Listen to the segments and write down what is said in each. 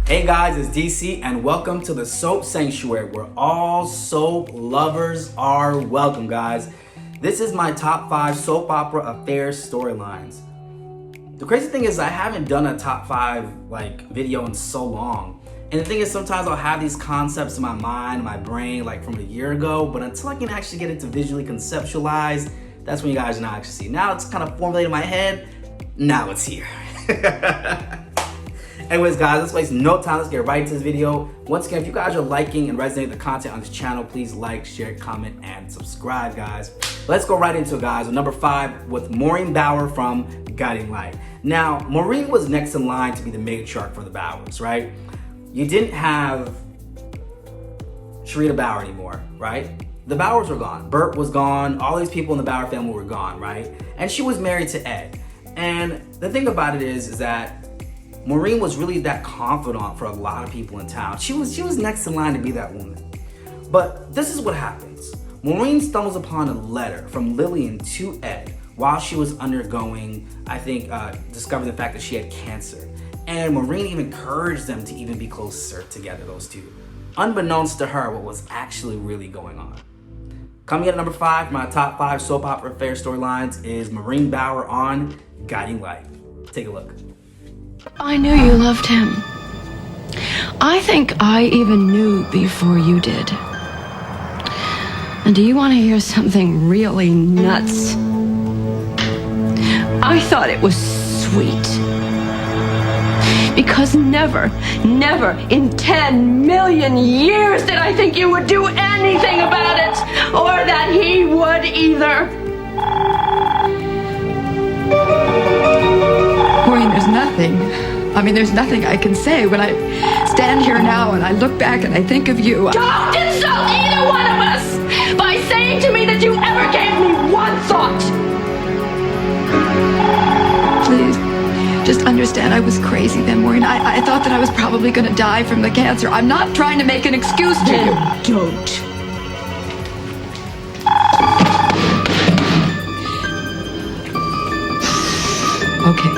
Hey guys, it's DC and welcome to the Soap Sanctuary where all soap lovers are welcome, guys. This is my top 5 soap opera affairs storylines. The crazy thing is I haven't done a top 5 video in so long. And the thing is sometimes I'll have these concepts in my mind, my brain from a year ago, but until I can actually get it to visually conceptualize, that's when you guys now actually see. Now it's kind of formulated in my head, now it's here. Anyways guys, let's waste no time, let's get right into this video. Once again, if you guys are liking and resonating with the content on this channel, please like, share, comment, and subscribe, guys. Let's go right into it, guys, with number 5 with Maureen Bauer from Guiding Light. Now, Maureen was next in line to be the matriarch for the Bauers, right? You didn't have Sharita Bauer anymore, right? The Bauers were gone. Bert was gone. All these people in the Bauer family were gone, right? And she was married to Ed. And the thing about it is that Maureen was really that confidant for a lot of people in town. She was next in line to be that woman. But this is what happens. Maureen stumbles upon a letter from Lillian to Ed while she was undergoing, discovering the fact that she had cancer. And Maureen even encouraged them to even be closer together, those two. Unbeknownst to her what was actually really going on. Coming in at number 5, my top 5 soap opera affair storylines is Maureen Bauer on Guiding Light. Take a look. I knew you loved him. I think I even knew before you did. And do you want to hear something really nuts? I thought it was sweet. Because never in 10 million years did I think you would do anything about it, or that he would either. Maureen, there's nothing I can say when I stand here now and I look back and I think of you. Don't insult either one of us by saying to me that you ever gave me one thought. Please, just understand I was crazy then, Maureen. I thought that I was probably going to die from the cancer. I'm not trying to make an excuse to you. Don't. Okay.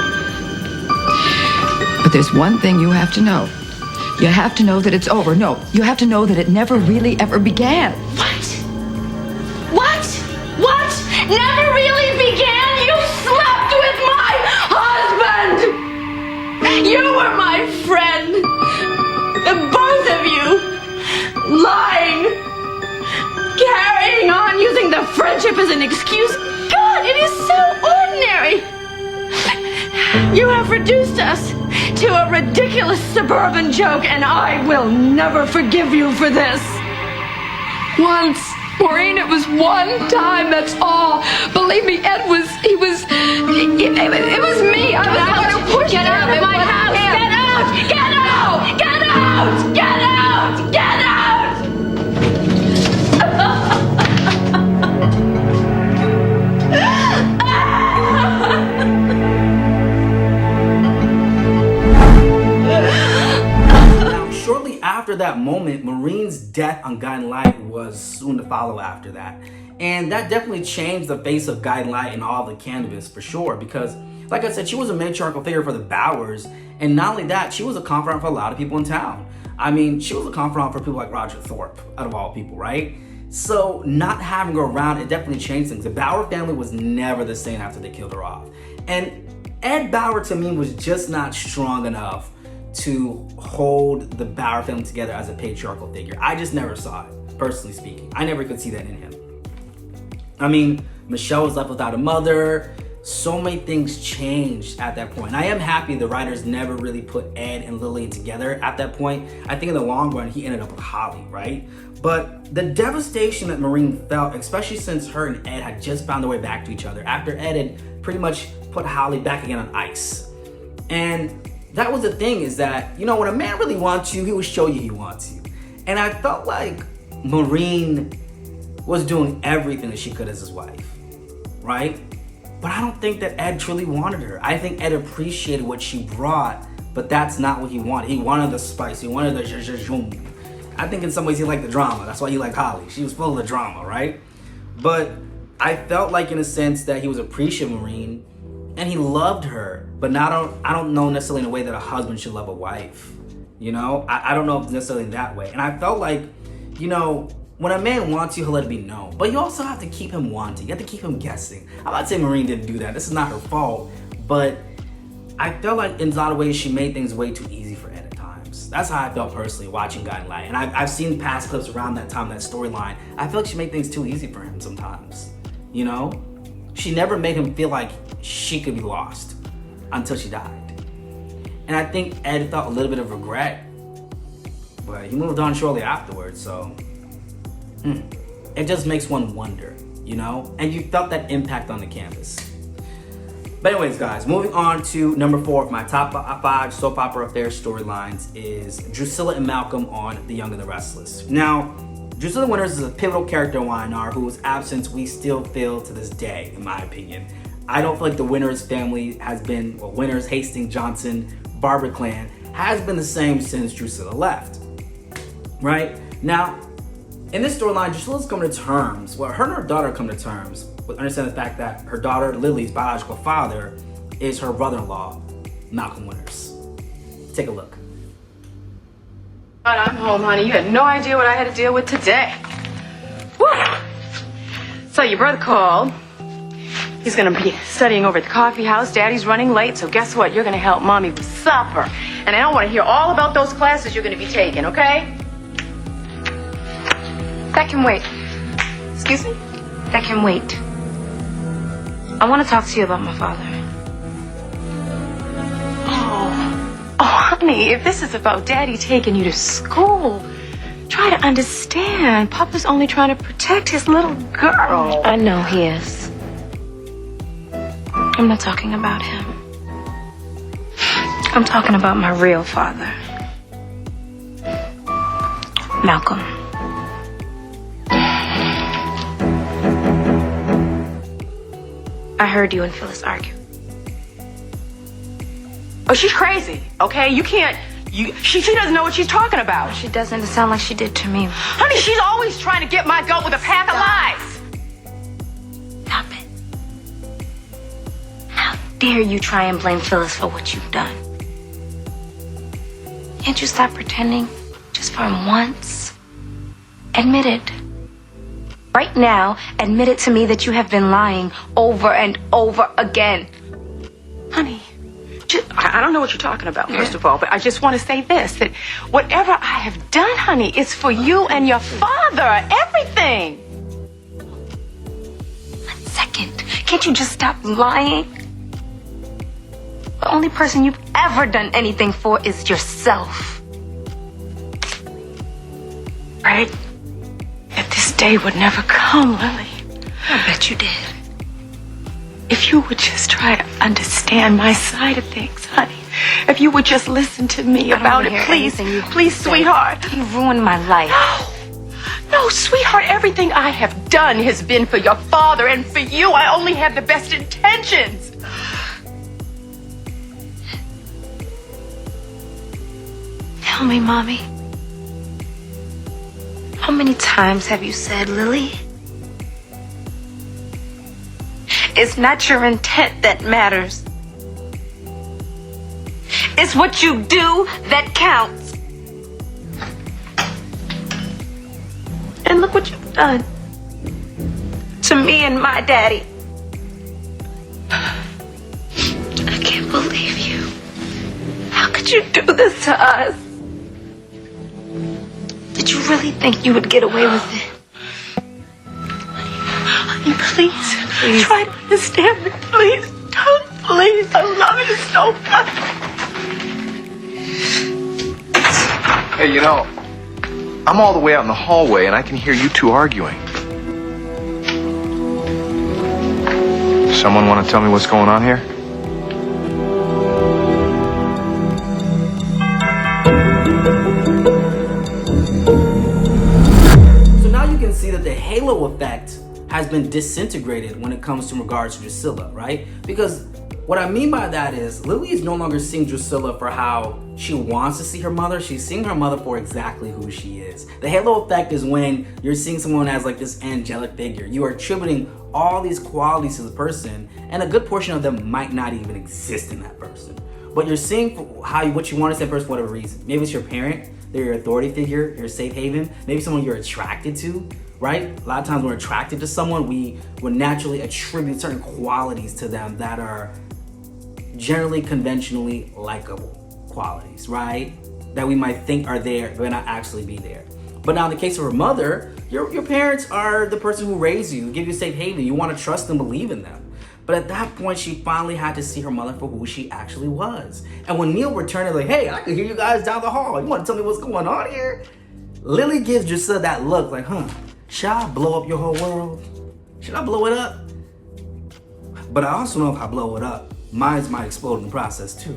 But there's one thing you have to know. You have to know that it's over. No, you have to know that it never really ever began. What? Never really began? You slept with my husband! You were my friend! The both of you! Lying! Carrying on, using the friendship as an excuse. God, it is so ordinary! You have reduced us to a ridiculous suburban joke, and I will never forgive you for this. Once. Maureen, it was one time, that's all. Believe me, it was me. I was the one who pushed him. Get out of my house! Get out! Get out! Get out! Get out! Get out! Now, shortly after that moment, Maureen's death on Guiding Light was soon to follow after that. And that definitely changed the face of Guiding Light and all the cannabis for sure, because like I said, she was a matriarchal figure for the Bauers, and not only that, she was a confidant for a lot of people in town. I mean, she was a confidant for people like Roger Thorpe, out of all people, right? So not having her around, it definitely changed things. The Bauer family was never the same after they killed her off. And Ed Bauer, to me, was just not strong enough to hold the Bauer family together as a patriarchal figure. I just never saw it, personally speaking. I never could see that in him. I mean, Michelle was left without a mother. So many things changed at that point. I am happy the writers never really put Ed and Lillian together at that point. I think in the long run, he ended up with Holly, right? But the devastation that Maureen felt, especially since her and Ed had just found their way back to each other after Ed had pretty much put Holly back again on ice. And that was the thing, is that, you know, when a man really wants you, he will show you he wants you. And I felt like Maureen was doing everything that she could as his wife, right? But I don't think that Ed truly wanted her. I think Ed appreciated what she brought, but that's not what he wanted. He wanted the spice, he wanted the zhuzh. I think in some ways he liked the drama. That's why he liked Holly. She was full of the drama, right? But I felt like in a sense that he was appreciative of Maureen, and he loved her, but I don't know necessarily in a way that a husband should love a wife. You know, I don't know if it's necessarily that way. And I felt like, you know, when a man wants you, he'll let it be known. But you also have to keep him wanting. You have to keep him guessing. I'm not saying Maureen didn't do that. This is not her fault. But I felt like in a lot of ways she made things way too easy for Ed at times. That's how I felt personally watching Guiding Light. And I've seen past clips around that time, that storyline. I feel like she made things too easy for him sometimes. You know? She never made him feel like she could be lost until she died. And I think Ed felt a little bit of regret, but he moved on shortly afterwards, so it just makes one wonder, you know? And you felt that impact on the canvas. But anyways, guys, moving on to number 4 of my top 5 soap opera affair storylines is Drucilla and Malcolm on The Young and the Restless. Now, Drucilla Winters is a pivotal character in YNR whose absence we still feel to this day, in my opinion. I don't feel like the Winters family has been, well, Winters, Hastings, Johnson, Barber clan has been the same since Drucilla left, right? Now, in this storyline, Drucilla's coming to terms, well, her and her daughter come to terms with understanding the fact that her daughter, Lily's biological father, is her brother-in-law, Malcolm Winters. Take a look. But I'm home, honey. You had no idea what I had to deal with today. Woo! So your brother called. He's gonna be studying over at the coffee house. Daddy's running late, so guess what? You're gonna help Mommy with supper. And I don't want to hear all about those classes you're gonna be taking, okay? That can wait. Excuse me? That can wait. I want to talk to you about my father. Oh, honey, if this is about Daddy taking you to school, try to understand. Papa's only trying to protect his little girl. I know he is. I'm not talking about him. I'm talking about my real father, Malcolm. I heard you and Phyllis argue. Oh, she's crazy, okay? You can't, she doesn't know what she's talking about. She doesn't. It sound like she did to me. Honey, she's always trying to get my goat with a pack of lies. Stop it. How dare you try and blame Phyllis for what you've done? Can't you stop pretending just for once? Admit it. Right now, admit it to me that you have been lying over and over again. Honey, I don't know what you're talking about, first of all, but I just want to say this, that whatever I have done, honey, is for you and your father, everything. 1 second. Can't you just stop lying? The only person you've ever done anything for is yourself. Right? That this day would never come, Lily. I bet you did. If you would just try to understand my side of things, honey. If you would just listen to me about it, please. Please, sweetheart. You ruined my life. No, sweetheart, everything I have done has been for your father, and for you, I only have the best intentions. Tell me, Mommy. How many times have you said, Lily? It's not your intent that matters. It's what you do that counts. And look what you've done to me and my daddy. I can't believe you. How could you do this to us? Did you really think you would get away with it? Honey, please try to understand me. Please, don't, please. I love you so much. Hey, you know, I'm all the way out in the hallway and I can hear you two arguing. Someone want to tell me what's going on here? So now you can see that the halo effect has been disintegrated when it comes to regards to Drucilla, right? Because what I mean by that is Lily is no longer seeing Drucilla for how she wants to see her mother. She's seeing her mother for exactly who she is. The halo effect is when you're seeing someone as like this angelic figure. You are attributing all these qualities to the person, and a good portion of them might not even exist in that person. but you're seeing what you want to say person for whatever reason. Maybe it's your parent, they're your authority figure, your safe haven, maybe someone you're attracted to, right? A lot of times when we're attracted to someone, we will naturally attribute certain qualities to them that are generally conventionally likable qualities, right? That we might think are there, but not actually be there. But now in the case of her mother, your parents are the person who raised you, give you a safe haven. You want to trust and believe in them. But at that point, she finally had to see her mother for who she actually was. And when Neil returned, like, hey, I can hear you guys down the hall. You want to tell me what's going on here? Lily gives Drucilla that look like, should I blow up your whole world? Should I blow it up? But I also know if I blow it up, mine might explode in the process too.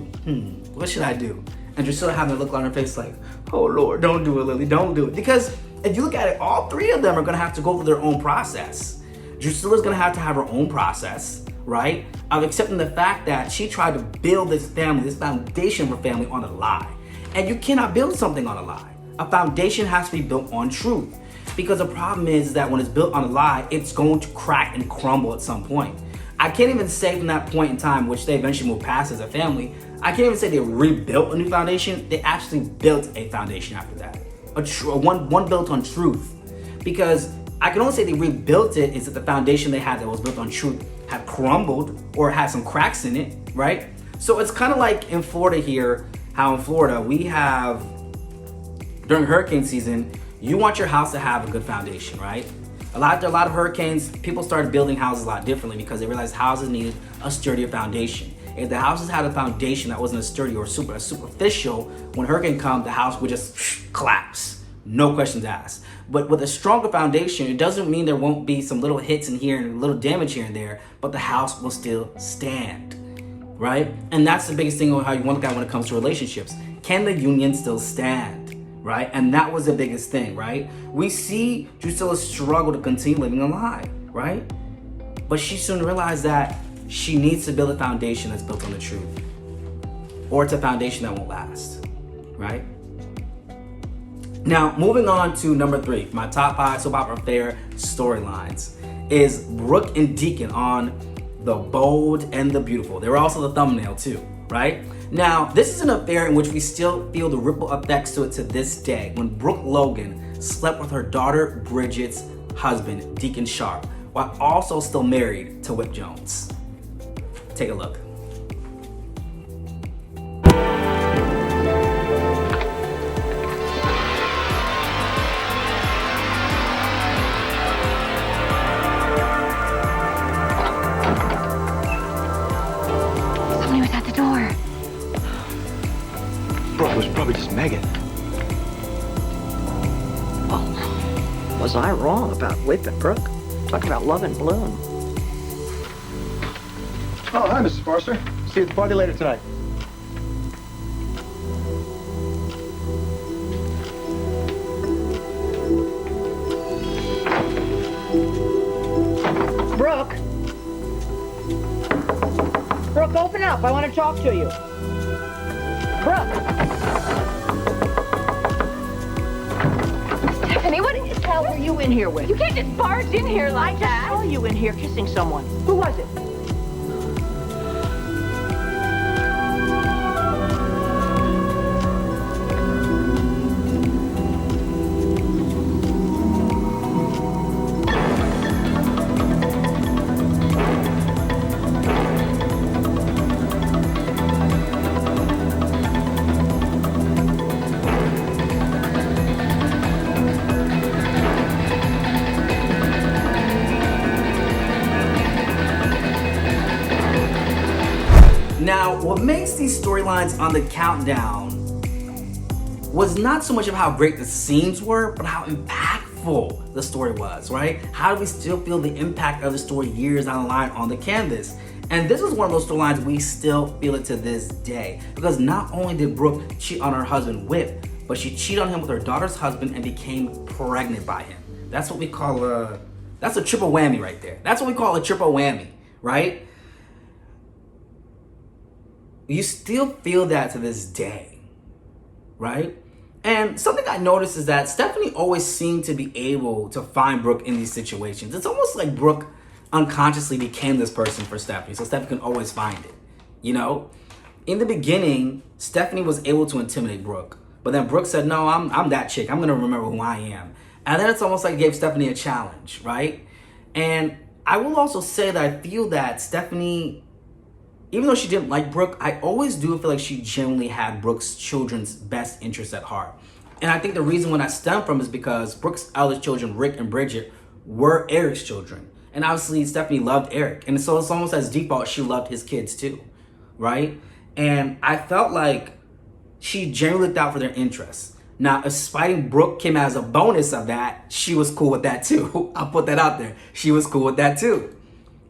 What should I do? And Drucilla having a look on her face like, oh Lord, don't do it, Lily, don't do it. Because if you look at it, all three of them are gonna have to go through their own process. Drucilla's gonna have to have her own process, right? Of accepting the fact that she tried to build this family, this foundation of her family on a lie. And you cannot build something on a lie. A foundation has to be built on truth. Because the problem is that when it's built on a lie, it's going to crack and crumble at some point. I can't even say from that point in time, which they eventually moved past as a family, I can't even say they rebuilt a new foundation. They actually built a foundation after that. One built on truth. Because I can only say they rebuilt it is that the foundation they had that was built on truth had crumbled or had some cracks in it, right? So it's kind of like in Florida here, how in Florida we have, during hurricane season, you want your house to have a good foundation, right? A lot of hurricanes, people started building houses a lot differently because they realized houses needed a sturdier foundation. If the houses had a foundation that wasn't as sturdy or superficial, when a hurricane comes, the house would just collapse. No questions asked. But with a stronger foundation, it doesn't mean there won't be some little hits in here and a little damage here and there, but the house will still stand, right? And that's the biggest thing on how you want to look at when it comes to relationships. Can the union still stand? Right? And that was the biggest thing, right? We see Drucilla struggle to continue living a lie, right? But she soon realized that she needs to build a foundation that's built on the truth. Or it's a foundation that won't last, right? Now, moving on to number 3, my top 5 soap opera fair storylines is Brooke and Deacon on The Bold and the Beautiful. They were also the thumbnail too, right? Now, this is an affair in which we still feel the ripple effects to it to this day, when Brooke Logan slept with her daughter Bridget's husband, Deacon Sharp, while also still married to Whip Jones. Take a look. Somebody was at the door. Brooke, it was probably just Megan. Oh, was I wrong about Whip and Brooke? Talking about love and bloom. Oh, hi, Mrs. Forrester. See you at the party later tonight. Brooke! Brooke, open up. I want to talk to you. Brooke! Stephanie, what in the hell Who were you in here with? You can't just barge in here like I that. saw you in here kissing someone. Who was it? Now, what makes these storylines on the countdown was not so much of how great the scenes were, but how impactful the story was, right? How do we still feel the impact of the story years down the line on the canvas? And this was one of those storylines we still feel it to this day. Because not only did Brooke cheat on her husband Whip, but she cheated on him with her daughter's husband and became pregnant by him. That's what we call that's a triple whammy right there. That's what we call a triple whammy, right? You still feel that to this day, right? And something I noticed is that Stephanie always seemed to be able to find Brooke in these situations. It's almost like Brooke unconsciously became this person for Stephanie, so Stephanie can always find it, you know? In the beginning, Stephanie was able to intimidate Brooke. But then Brooke said, no, I'm that chick. I'm going to remember who I am. And then it's almost like it gave Stephanie a challenge, right? And I will also say that I feel that Stephanie, even though she didn't like Brooke, I always do feel like she genuinely had Brooke's children's best interests at heart. And I think the reason when that stemmed from is because Brooke's eldest children, Rick and Bridget, were Eric's children. And obviously Stephanie loved Eric. And so it's almost as default, she loved his kids too, right? And I felt like she genuinely looked out for their interests. Now, if spiting Brooke came as a bonus of that, she was cool with that too. I'll put that out there. She was cool with that too.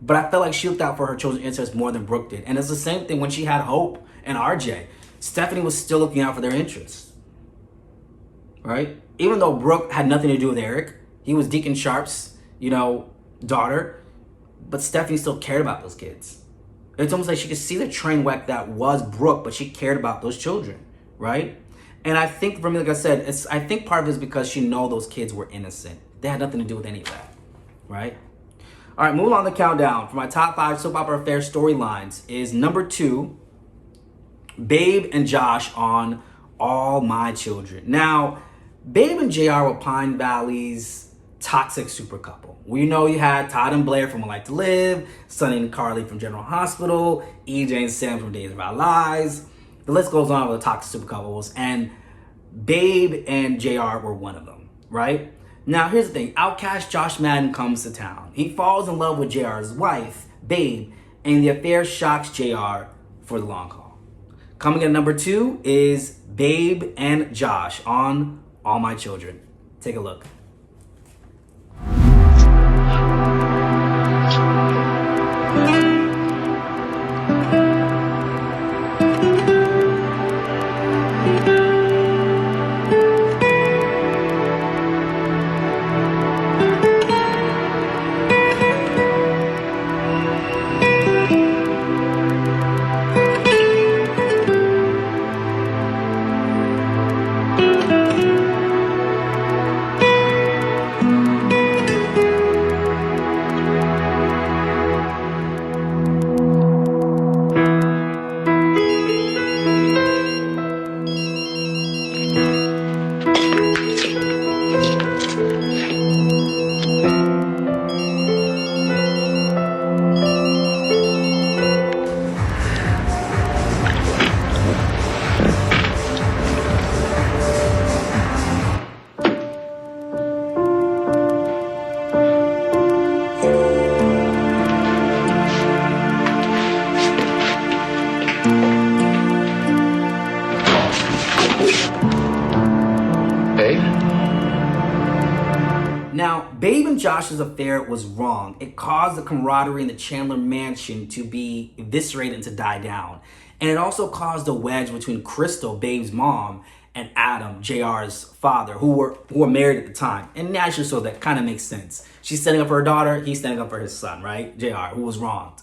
But I felt like she looked out for her children's interests more than Brooke did. And it's the same thing when she had Hope and RJ. Stephanie was still looking out for their interests, right? Even though Brooke had nothing to do with Eric, he was Deacon Sharp's, daughter, but Stephanie still cared about those kids. It's almost like she could see the train wreck that was Brooke, but she cared about those children, right? And I think for me, like I said, I think part of it is because she know those kids were innocent. They had nothing to do with any of that, right? All right, moving on the countdown. For my top 5 soap opera affair storylines is number 2, Babe and Josh on All My Children. Now, Babe and JR were Pine Valley's toxic super couple. We know you had Todd and Blair from A Life to Live, Sonny and Carly from General Hospital, EJ and Sam from Days of Our Lives. The list goes on with the toxic super couples, and Babe and JR were one of them, right? Now, here's the thing. Outcast Josh Madden comes to town. He falls in love with JR's wife, Babe, and the affair shocks JR for the long haul. Coming in at number 2 is Babe and Josh on All My Children. Take a look. Now, Babe and Josh's affair was wrong. It caused the camaraderie in the Chandler mansion to be eviscerated and to die down. And it also caused a wedge between Crystal, Babe's mom, and Adam, JR's father, who were married at the time. And naturally, so that kind of makes sense. She's standing up for her daughter, he's standing up for his son, right? JR, who was wronged.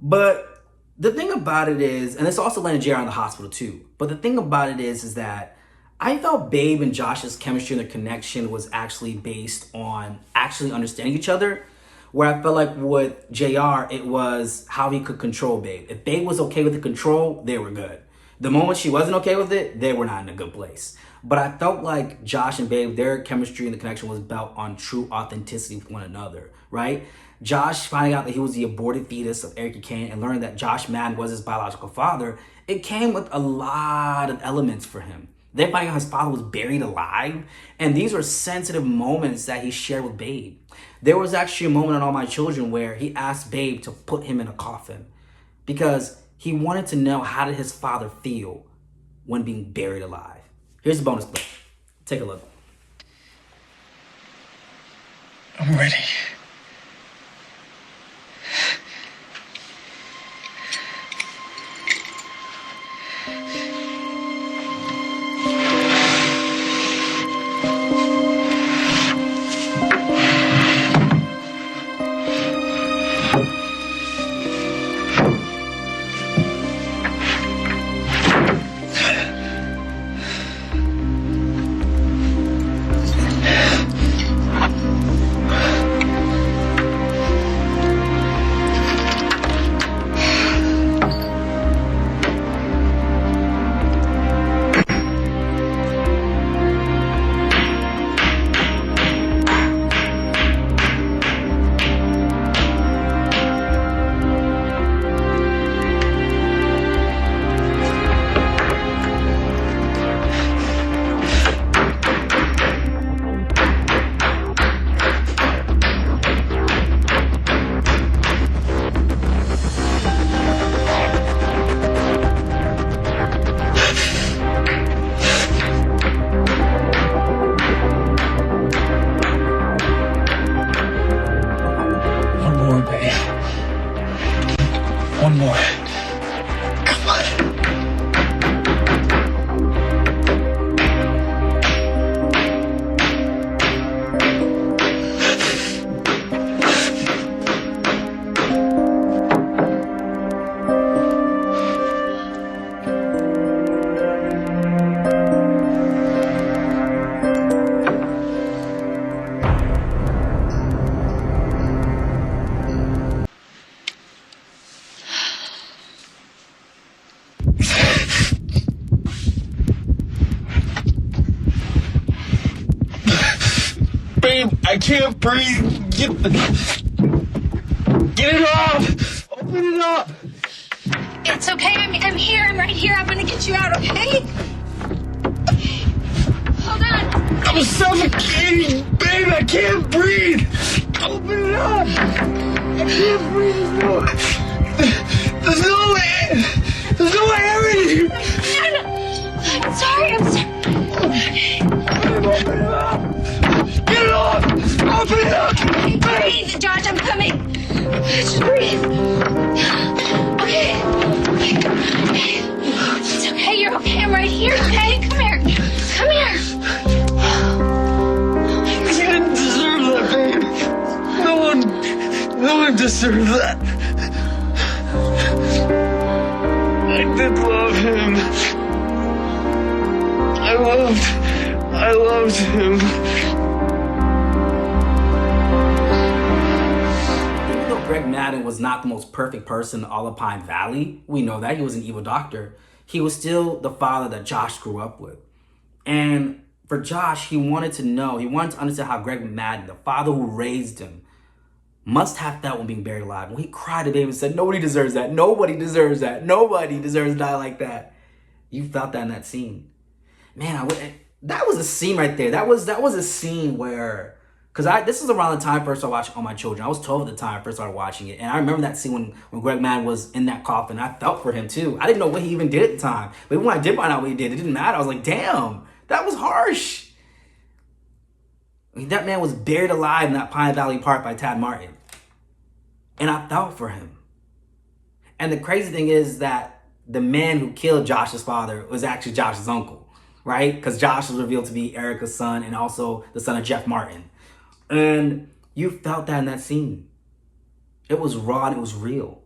But the thing about it is, and this also landed JR in the hospital too, but the thing about it is that I felt Babe and Josh's chemistry and their connection was actually based on actually understanding each other. Where I felt like with JR, it was how he could control Babe. If Babe was okay with the control, they were good. The moment she wasn't okay with it, they were not in a good place. But I felt like Josh and Babe, their chemistry and the connection was built on true authenticity with one another, right? Josh finding out that he was the aborted fetus of Eric Kane and learning that Josh Madden was his biological father, it came with a lot of elements for him. Then finding out his father was buried alive. And these were sensitive moments that he shared with Babe. There was actually a moment in All My Children where he asked Babe to put him in a coffin because he wanted to know how did his father feel when being buried alive. Here's the bonus clip. Take a look. I'm ready. one more. Come on. Babe, I can't breathe. Get it off. Open it up. It's okay. I'm here. I'm right here. I'm gonna get you out, okay? Hold on. I'm suffocating. Babe, I can't breathe. Open it up. I can't breathe. There's no air. There's no air in here. I'm sorry. Open it up. Get it off. Open it up. Breathe, Josh. I'm coming. Just breathe. Okay. It's okay. You're okay. I'm right here. Okay. Come here. Come here. You didn't deserve that, babe. No one deserved that. I did love him. I loved him. Even though Greg Madden was not the most perfect person in all of Pine Valley, we know that he was an evil doctor, he was still the father that Josh grew up with. And for Josh, he wanted to understand how Greg Madden, the father who raised him, must have felt when being buried alive. When he cried to baby and said, nobody deserves that. Nobody deserves that. Nobody deserves to die like that. You felt that in that scene. Man, that was a scene right there. That was a scene where, this is around the time I first started watching All My Children. I was 12 at the time I first started watching it. And I remember that scene when Greg Madden was in that coffin. I felt for him too. I didn't know what he even did at the time. But when I did find out what he did, it didn't matter. I was like, damn, that was harsh. I mean, that man was buried alive in that Pine Valley Park by Tad Martin. And I felt for him. And the crazy thing is that the man who killed Josh's father was actually Josh's uncle, right? Because Josh was revealed to be Erica's son and also the son of Jeff Martin. And you felt that in that scene. It was raw and it was real.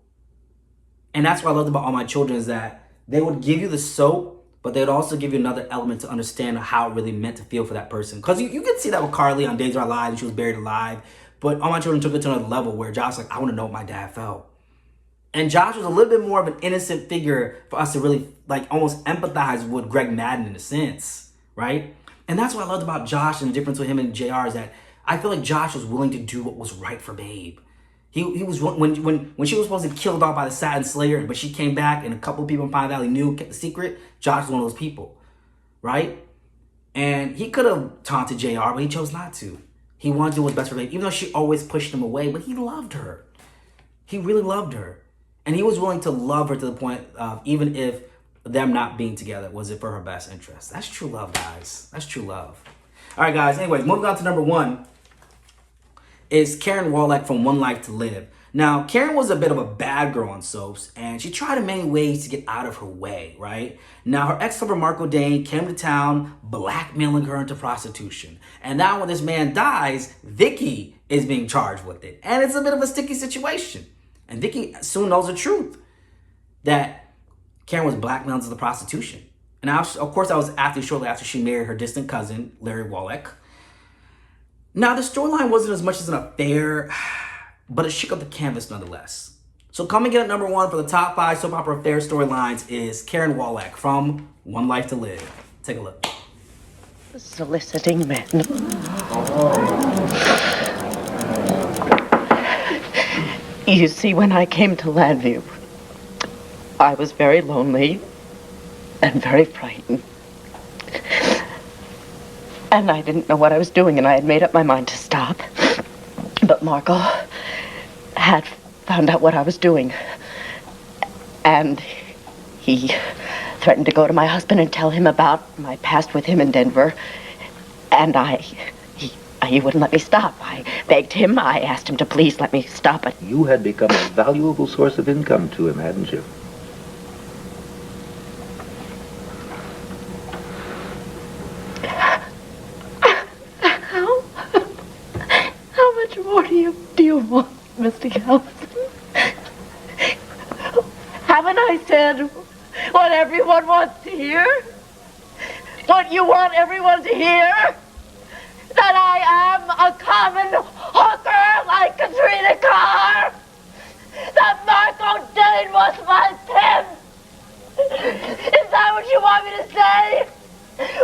And that's what I loved about All My Children is that they would give you the soap, but they'd also give you another element to understand how it really meant to feel for that person. Because you can see that with Carly on Days of Our Lives, and she was buried alive. But All My Children took it to another level where Josh was like, I want to know what my dad felt. And Josh was a little bit more of an innocent figure for us to really almost empathize with Greg Madden in a sense, right? And that's what I loved about Josh and the difference with him and JR is that I feel like Josh was willing to do what was right for Babe. He was, when she was supposed to be killed off by the Satin Slayer, but she came back and a couple of people in Pine Valley knew, kept the secret, Josh was one of those people, right? And he could have taunted JR, but he chose not to. He wanted to do what's best for Babe, even though she always pushed him away, but he loved her. He really loved her. And he was willing to love her to the point of even if them not being together, was it for her best interest? That's true love, guys. That's true love. All right, guys. Anyways, moving on to number 1 is Karen Wolek from One Life to Live. Now, Karen was a bit of a bad girl on soaps, and she tried in many ways to get out of her way, right? Now, her ex-lover, Marco Dane, came to town, blackmailing her into prostitution. And now when this man dies, Vicky is being charged with it. And it's a bit of a sticky situation. And Vicky soon knows the truth, that Karen was blackmailed into the prostitution. And of course, that was shortly after she married her distant cousin, Larry Wolek. Now, the storyline wasn't as much as an affair, but it shook up the canvas nonetheless. So coming in at number 1 for the top 5 soap opera affair storylines is Karen Wolek from One Life to Live. Take a look. Soliciting men. You see, when I came to Landview, I was very lonely and very frightened. And I didn't know what I was doing, and I had made up my mind to stop. But Marco had found out what I was doing. And he threatened to go to my husband and tell him about my past with him in Denver. And he He wouldn't let me stop. I begged him. I asked him to please let me stop it. You had become a valuable source of income to him, hadn't you? How much more do you want, Mr. Galveston? Haven't I said what everyone wants to hear? What you want everyone to hear? That I am a common hooker like Katrina Carr? That Marco Dane was my pimp? Is that what you want me to say?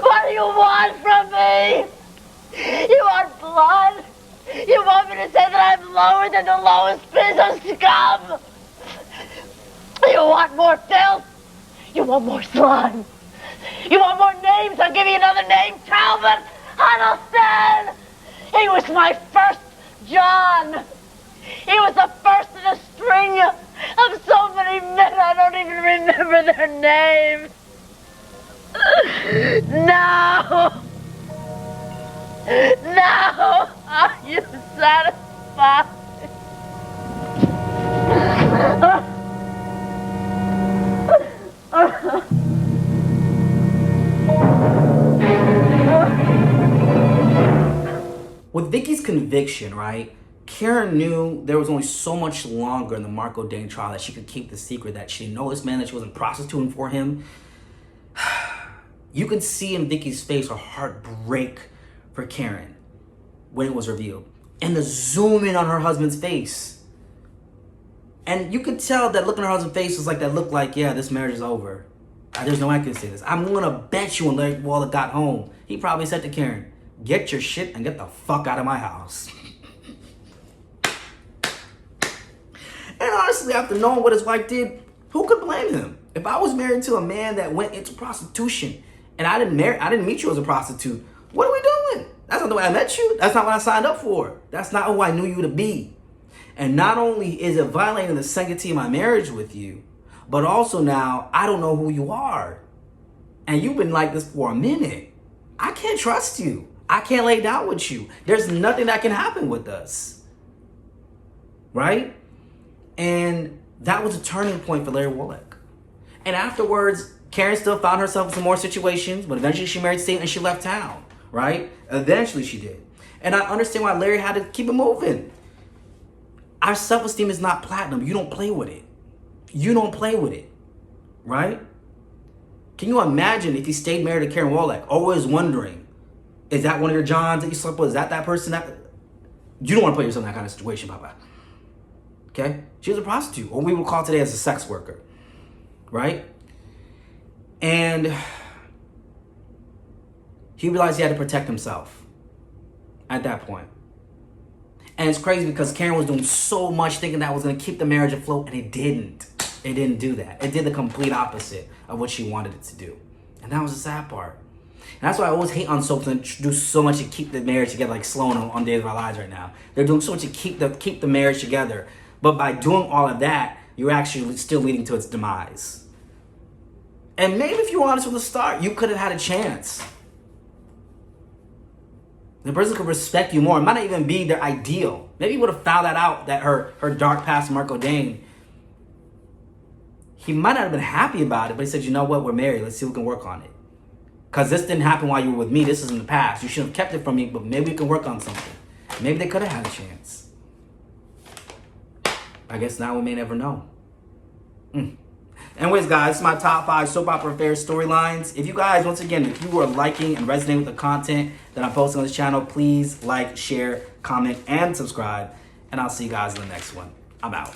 What do you want from me? You want blood? You want me to say that I'm lower than the lowest piece of scum? You want more filth? You want more slime? You want more names? I'll give you another name. Calvin Huddleston! He was my first John. He was the first in a string of so many men I don't even remember their names. No! No! Are you satisfied? With Vicky's conviction, right, Karen knew there was only so much longer in the Marco Dane trial that she could keep the secret, that she didn't know this man, that she wasn't prostituting for him. You could see in Vicky's face her heart break for Karen when it was revealed. And the zoom in on her husband's face. And you could tell that look on her husband's face was like that look like, yeah, this marriage is over. There's no way I can say this. I'm gonna bet you when Larry Wolek got home, he probably said to Karen, get your shit and get the fuck out of my house. And honestly, after knowing what his wife did, who could blame him? If I was married to a man that went into prostitution and I didn't meet you as a prostitute, what are we doing? That's not the way I met you. That's not what I signed up for. That's not who I knew you to be. And not only is it violating the sanctity of my marriage with you, but also now I don't know who you are. And you've been like this for a minute. I can't trust you. I can't lay down with you. There's nothing that can happen with us. Right? And that was a turning point for Larry Wolek. And afterwards, Karen still found herself in some more situations, but eventually she married Satan and she left town. Right? Eventually she did. And I understand why Larry had to keep it moving. Our self-esteem is not platinum. You don't play with it. You don't play with it. Right? Can you imagine if you stayed married to Karen Wolek, always wondering, is that one of your Johns that you slept with? Is that person that... You don't want to put yourself in that kind of situation, Papa. Okay? She was a prostitute, or we would call today as a sex worker. Right? And he realized he had to protect himself at that point. And it's crazy because Karen was doing so much thinking that was going to keep the marriage afloat, and it didn't. It didn't do that. It did the complete opposite of what she wanted it to do. And that was the sad part. And that's why I always hate on soaps and do so much to keep the marriage together, like Sloan on Days of Our Lives right now. They're doing so much to keep the marriage together. But by doing all of that, you're actually still leading to its demise. And maybe if you were honest from the start, you could have had a chance. The person could respect you more. It might not even be their ideal. Maybe you would have found that out, that her dark past, Marco Dane. He might not have been happy about it, but he said, you know what, we're married. Let's see if we can work on it. Because this didn't happen while you were with me. This is in the past. You should have kept it from me, but maybe we can work on something. Maybe they could have had a chance. I guess now we may never know. Anyways, guys, this is my top 5 soap opera affair storylines. If you guys, once again, if you are liking and resonating with the content that I'm posting on this channel, please like, share, comment, and subscribe. And I'll see you guys in the next one. I'm out.